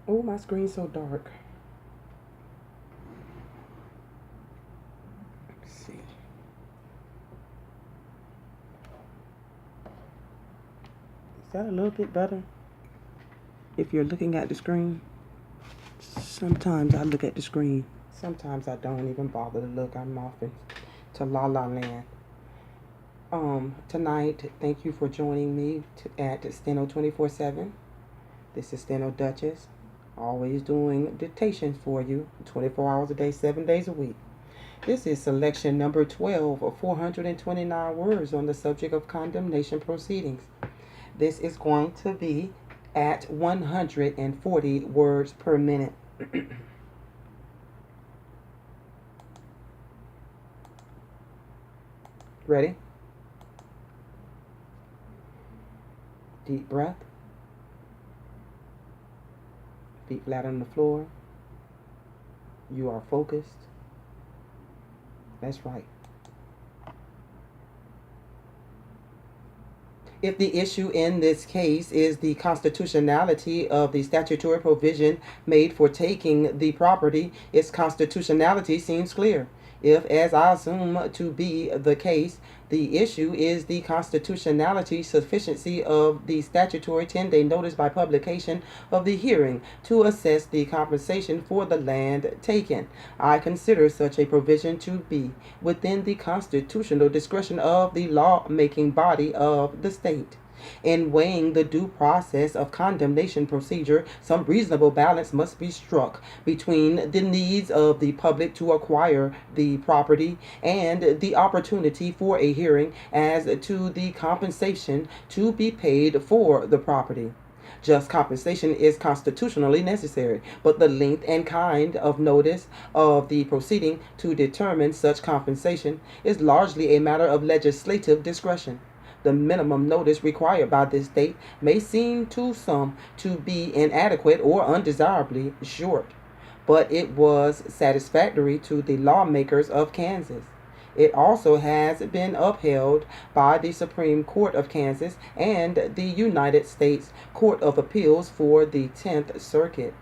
Oh, my screen's so dark. Let's see. Is that a little bit better? If you're looking at the screen, sometimes I look at the screen. Sometimes I don't even bother to look. I'm off into La La Land. Tonight, thank you for joining me at Steno 24/7. This is Steno Duchess, always doing dictation for you 24 hours a day, 7 days a week. This is selection number 12 of 429 words on the subject of condemnation proceedings. This is going to be at 140 words per minute. Ready? Deep breath. Feet flat on the floor. You are focused. That's right. If the issue in this case is the constitutionality of the statutory provision made for taking the property, its constitutionality seems clear. If, as I assume to be the case, the issue is the constitutionality sufficiency of the statutory 10-day notice by publication of the hearing to assess the compensation for the land taken, I consider such a provision to be within the constitutional discretion of the law-making body of the state. In weighing the due process of condemnation procedure, some reasonable balance must be struck between the needs of the public to acquire the property and the opportunity for a hearing as to the compensation to be paid for the property. Just compensation is constitutionally necessary, but the length and kind of notice of the proceeding to determine such compensation is largely a matter of legislative discretion. The minimum notice required by this date may seem to some to be inadequate or undesirably short, but it was satisfactory to the lawmakers of Kansas. It also has been upheld by the Supreme Court of Kansas and the United States Court of Appeals for the 10th Circuit.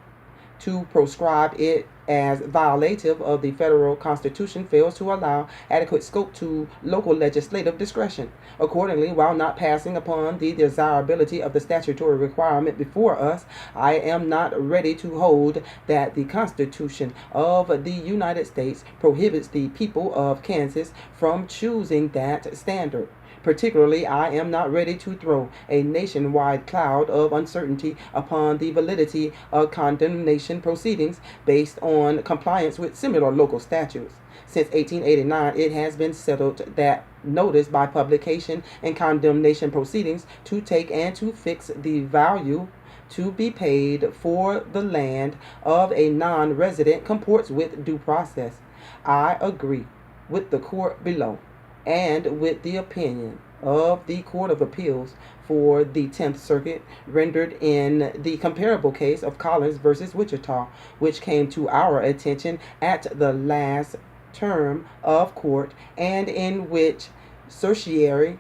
To proscribe it as violative of the federal constitution fails to allow adequate scope to local legislative discretion. Accordingly, while not passing upon the desirability of the statutory requirement before us, I am not ready to hold that the Constitution of the United States prohibits the people of Kansas from choosing that standard. Particularly, I am not ready to throw a nationwide cloud of uncertainty upon the validity of condemnation proceedings based on compliance with similar local statutes. Since 1889, it has been settled that notice by publication and condemnation proceedings to take and to fix the value to be paid for the land of a non-resident comports with due process. I agree with the court below and with the opinion of the Court of Appeals for the 10th Circuit rendered in the comparable case of Collins versus Wichita, which came to our attention at the last term of court and in which certiorari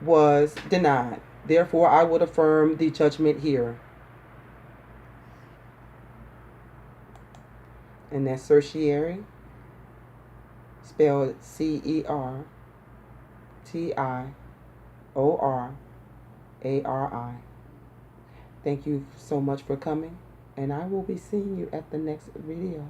was denied. Therefore, I would affirm the judgment here. And that's certiorari, spelled CERTIORARI. Thank you so much for coming, and I will be seeing you at the next video.